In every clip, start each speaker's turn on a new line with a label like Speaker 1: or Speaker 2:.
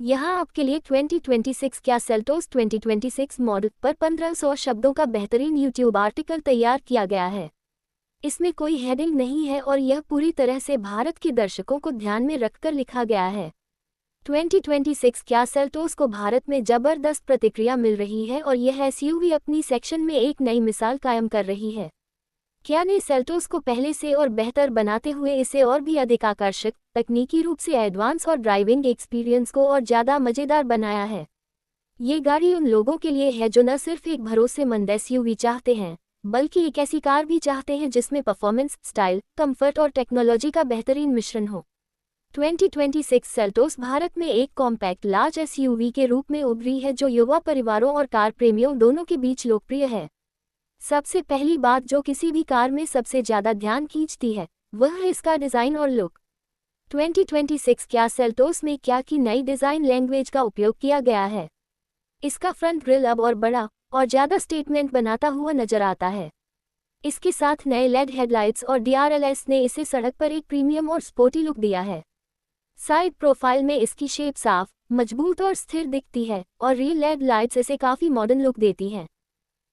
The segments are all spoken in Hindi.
Speaker 1: यहाँ आपके लिए 2026 क्या सेल्टोस 2026 मॉडल पर 1500 शब्दों का बेहतरीन यूट्यूब आर्टिकल तैयार किया गया है। इसमें कोई हेडिंग नहीं है और यह पूरी तरह से भारत के दर्शकों को ध्यान में रखकर लिखा गया है। 2026 क्या सेल्टोस को भारत में जबरदस्त प्रतिक्रिया मिल रही है और यह एसयूवी अपनी सेक्शन में एक नई मिसाल कायम कर रही है। क्या ने सेल्टोस को पहले से और बेहतर बनाते हुए इसे और भी अधिक आकर्षक, तकनीकी रूप से एडवांस और ड्राइविंग एक्सपीरियंस को और ज़्यादा मज़ेदार बनाया है। ये गाड़ी उन लोगों के लिए है जो न सिर्फ एक भरोसेमंद एसयूवी चाहते हैं, बल्कि एक ऐसी कार भी चाहते हैं जिसमें परफॉर्मेंस, स्टाइल, कंफर्ट और टेक्नोलॉजी का बेहतरीन मिश्रण हो। 2026 सेल्टोस भारत में एक कॉम्पैक्ट लार्ज एसयूवी के रूप में उभरी है जो युवा परिवारों और कार प्रेमियों दोनों के बीच लोकप्रिय है। सबसे पहली बात जो किसी भी कार में सबसे ज़्यादा ध्यान खींचती है, वह है इसका डिज़ाइन और लुक। 2026 क्या सेल्टोस में क्या की नई डिज़ाइन लैंग्वेज का उपयोग किया गया है। इसका फ्रंट ग्रिल अब और बड़ा और ज़्यादा स्टेटमेंट बनाता हुआ नजर आता है। इसके साथ नए लेड हेडलाइट्स और DRLS ने इसे सड़क पर एक प्रीमियम और स्पोर्टी लुक दिया है। साइड प्रोफाइल में इसकी शेप साफ, मजबूत और स्थिर दिखती है और रियर लेड लाइट्स इसे काफ़ी मॉडर्न लुक देती हैं।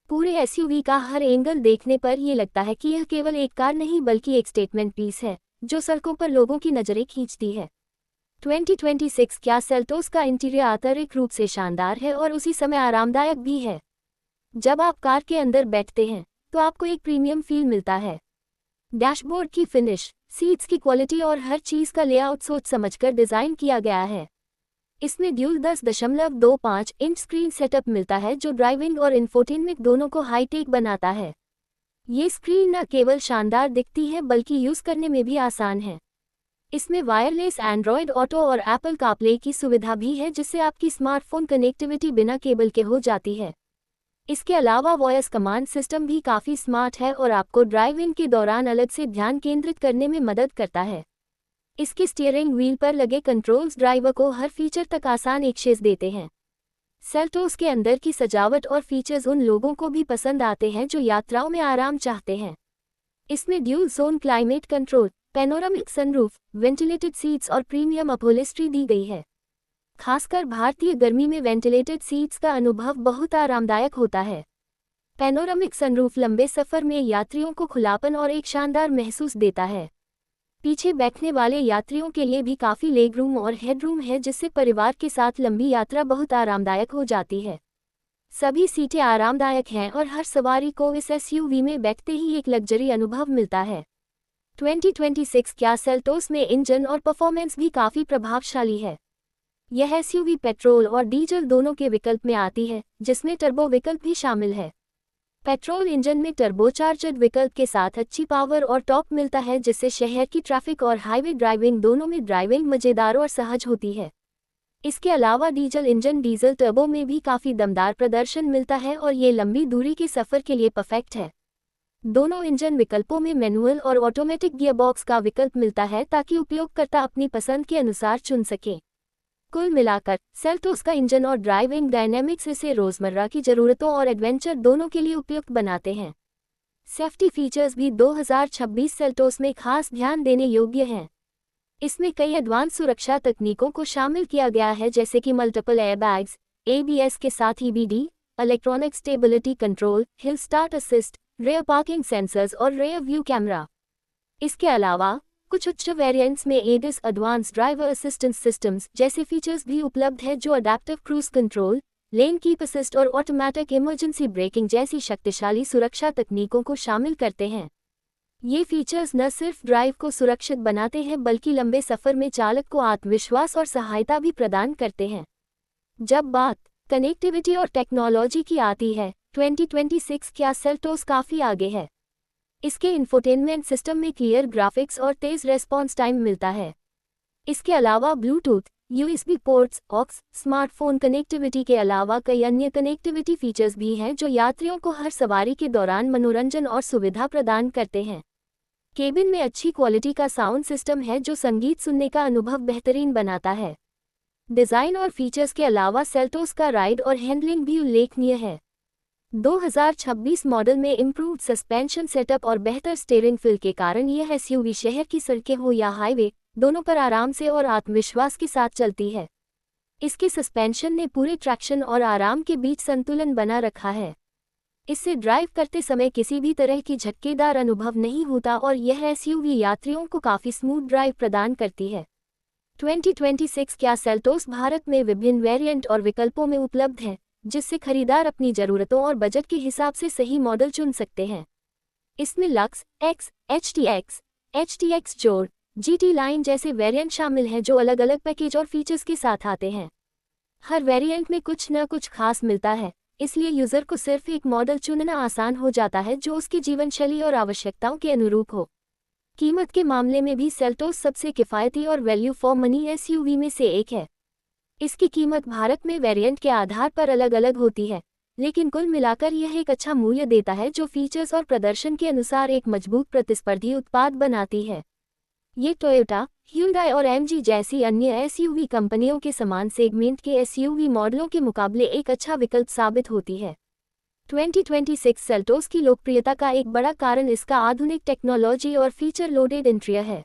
Speaker 1: पूरे एसयूवी का हर एंगल देखने पर यह लगता है कि यह केवल एक कार नहीं बल्कि एक स्टेटमेंट पीस है जो सड़कों पर लोगों की नज़रें खींचती है। 2026 क्या सेल्टोस का इंटीरियर आंतरिक रूप से शानदार है और उसी समय आरामदायक भी है। जब आप कार के अंदर बैठते हैं तो आपको एक प्रीमियम फील मिलता है। डैशबोर्ड की फिनिश, सीट्स की क्वालिटी और हर चीज़ का लेआउट सोच समझकर डिज़ाइन किया गया है। इसमें ड्यूल 10.25 इंच स्क्रीन सेटअप मिलता है जो ड्राइविंग और इंफोटेनमेंट दोनों को हाईटेक बनाता है। ये स्क्रीन न केवल शानदार दिखती है बल्कि यूज़ करने में भी आसान है। इसमें वायरलेस एंड्रॉयड ऑटो और एप्पल कारप्ले की सुविधा भी है जिससे आपकी स्मार्टफोन कनेक्टिविटी बिना केबल के हो जाती है। इसके अलावा वॉइस कमांड सिस्टम भी काफ़ी स्मार्ट है और आपको ड्राइविंग के दौरान अलग से ध्यान केंद्रित करने में मदद करता है। इसके स्टीयरिंग व्हील पर लगे कंट्रोल्स ड्राइवर को हर फीचर तक आसान एक्सेस देते हैं। सेल्टोस के अंदर की सजावट और फीचर्स उन लोगों को भी पसंद आते हैं जो यात्राओं में आराम चाहते हैं। इसमें dual zone climate control, panoramic sunroof, ventilated seats और प्रीमियम अपहोल्स्ट्री दी गई है। खासकर भारतीय गर्मी में वेंटिलेटेड सीट्स का अनुभव बहुत आरामदायक होता है। पैनोरामिक सनरूफ लंबे सफ़र में यात्रियों को खुलापन और एक शानदार महसूस देता है। पीछे बैठने वाले यात्रियों के लिए भी काफ़ी लेगरूम और हेडरूम है जिससे परिवार के साथ लंबी यात्रा बहुत आरामदायक हो जाती है। सभी सीटें आरामदायक हैं और हर सवारी को इस एसयूवी में बैठते ही एक लग्जरी अनुभव मिलता है। 2026 क्या सेल्टोस में इंजन और परफॉर्मेंस भी काफ़ी प्रभावशाली है। यह एसयूवी पेट्रोल और डीजल दोनों के विकल्प में आती है जिसमें टर्बो विकल्प भी शामिल है। पेट्रोल इंजन में टर्बोचार्जड विकल्प के साथ अच्छी पावर और टॉर्क मिलता है जिससे शहर की ट्रैफिक और हाईवे ड्राइविंग दोनों में ड्राइविंग मज़ेदार और सहज होती है। इसके अलावा डीजल इंजन डीजल टर्बो में भी काफ़ी दमदार प्रदर्शन मिलता है और ये लंबी दूरी के सफ़र के लिए परफेक्ट है। दोनों इंजन विकल्पों में मैनुअल और ऑटोमेटिक गियरबॉक्स का विकल्प मिलता है ताकि उपयोगकर्ता अपनी पसंद के अनुसार चुन सके। कुल मिलाकर सेल्टोस का इंजन और ड्राइविंग डायनेमिक्स इसे रोज़मर्रा की ज़रूरतों और एडवेंचर दोनों के लिए उपयुक्त बनाते हैं। सेफ्टी फीचर्स भी 2026 सेल्टोस में खास ध्यान देने योग्य हैं। इसमें कई एडवांस सुरक्षा तकनीकों को शामिल किया गया है जैसे कि मल्टीपल एयरबैग्स, ABS के साथ EBD, electronic stability control, hill start assist, rare parking sensors और रेयर व्यू कैमरा। इसके अलावा कुछ उच्च वेरिएंट्स में ADAS advance driver assistance systems जैसे फीचर्स भी उपलब्ध है जो adaptive cruise control, lane keep assist और ऑटोमेटिक इमरजेंसी ब्रेकिंग जैसी शक्तिशाली सुरक्षा तकनीकों को शामिल करते हैं। ये फीचर्स न सिर्फ ड्राइव को सुरक्षित बनाते हैं बल्कि लंबे सफ़र में चालक को आत्मविश्वास और सहायता भी प्रदान करते हैं। जब बात कनेक्टिविटी और टेक्नोलॉजी की आती है, 2026 क्या सेल्टोस काफ़ी आगे है। इसके इंफोटेनमेंट सिस्टम में क्लियर ग्राफिक्स और तेज़ रेस्पॉन्स टाइम मिलता है। इसके अलावा Bluetooth, USB ports, aux, smartphone connectivity के अलावा कई अन्य कनेक्टिविटी फीचर्स भी हैं जो यात्रियों को हर सवारी के दौरान मनोरंजन और सुविधा प्रदान करते हैं। केबिन में अच्छी क्वालिटी का साउंड सिस्टम है जो संगीत सुनने का अनुभव बेहतरीन बनाता है। डिज़ाइन और फीचर्स के अलावा सेल्टोस का राइड और हैंडलिंग भी उल्लेखनीय है। 2026 मॉडल में इम्प्रूव्ड सस्पेंशन सेटअप और बेहतर स्टीयरिंग फील के कारण यह एसयूवी शहर की सड़कें हो या हाईवे, दोनों पर आराम से और आत्मविश्वास के साथ चलती है। इसके सस्पेंशन ने पूरे ट्रैक्शन और आराम के बीच संतुलन बना रखा है। इससे ड्राइव करते समय किसी भी तरह की झटकेदार अनुभव नहीं होता और यह एसयूवी यात्रियों को काफ़ी स्मूथ ड्राइव प्रदान करती है। 2026 क्या सेल्टोस भारत में विभिन्न वेरिएंट और विकल्पों में उपलब्ध है, जिससे खरीदार अपनी ज़रूरतों और बजट के हिसाब से सही मॉडल चुन सकते हैं। इसमें लक्स, एक्स, एचटीएक्स जोड़, जीटी लाइन जैसे वेरिएंट शामिल हैं जो अलग अलग पैकेज और फीचर्स के साथ आते हैं। हर वेरिएंट में कुछ न कुछ खास मिलता है, इसलिए यूज़र को सिर्फ एक मॉडल चुनना आसान हो जाता है जो उसकी जीवनशैली और आवश्यकताओं के अनुरूप हो। कीमत के मामले में भी सेल्टोस सबसे किफ़ायती और वैल्यू फॉर मनी एसयूवी में से एक है। इसकी कीमत भारत में वेरिएंट के आधार पर अलग अलग होती है, लेकिन कुल मिलाकर यह एक अच्छा मूल्य देता है जो फीचर्स और प्रदर्शन के अनुसार एक मजबूत प्रतिस्पर्धी उत्पाद बनाती है। ये टोयोटा, ह्यूंडई और एमजी जैसी अन्य एसयूवी कंपनियों के समान सेगमेंट के एसयूवी मॉडलों के मुकाबले एक अच्छा विकल्प साबित होती है। 2026 सेल्टोस की लोकप्रियता का एक बड़ा कारण इसका आधुनिक टेक्नोलॉजी और फीचर लोडेड इंटीरियर है।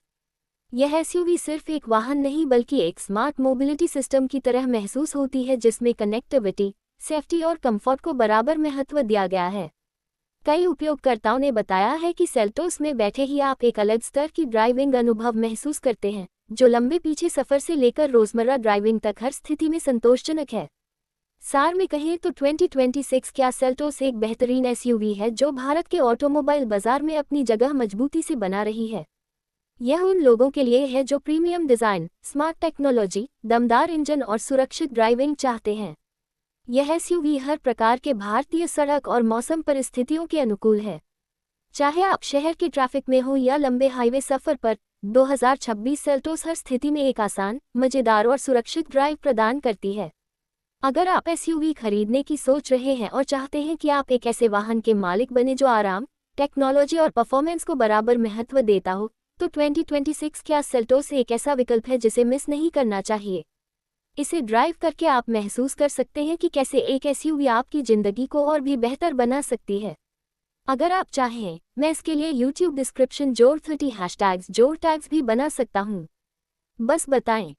Speaker 1: यह एसयूवी सिर्फ एक वाहन नहीं बल्कि एक स्मार्ट मोबिलिटी सिस्टम की तरह महसूस होती है जिसमें कनेक्टिविटी, सेफ्टी और कंफर्ट को बराबर महत्व दिया गया है। कई उपयोगकर्ताओं ने बताया है कि सेल्टोस में बैठे ही आप एक अलग स्तर की ड्राइविंग अनुभव महसूस करते हैं, जो लंबे पीछे सफ़र से लेकर रोज़मर्रा ड्राइविंग तक हर स्थिति में संतोषजनक है। सार में कहें तो 2026 क्या सेल्टोस एक बेहतरीन एसयूवी है जो भारत के ऑटोमोबाइल बाजार में अपनी जगह मजबूती से बना रही है। यह उन लोगों के लिए है जो प्रीमियम डिज़ाइन, स्मार्ट टेक्नोलॉजी, दमदार इंजन और सुरक्षित ड्राइविंग चाहते हैं। यह एसयूवी हर प्रकार के भारतीय सड़क और मौसम परिस्थितियों के अनुकूल है। चाहे आप शहर के ट्रैफिक में हो या लंबे हाईवे सफ़र पर, 2026 सेल्टोस हर स्थिति में एक आसान, मज़ेदार और सुरक्षित ड्राइव प्रदान करती है। अगर आप एसयूवी खरीदने की सोच रहे हैं और चाहते हैं कि आप एक ऐसे वाहन के मालिक बने जो आराम, टेक्नोलॉजी और परफॉर्मेंस को बराबर महत्व देता हो, तो 2026 क्या सेल्टोस एक ऐसा विकल्प है जिसे मिस नहीं करना चाहिए। इसे ड्राइव करके आप महसूस कर सकते हैं कि कैसे एक एसयूवी आपकी ज़िंदगी को और भी बेहतर बना सकती है। अगर आप चाहें, मैं इसके लिए YouTube डिस्क्रिप्शन जोड़ 30 हैशटैग्स जोड़ टैग्स भी बना सकता हूँ। बस बताएं।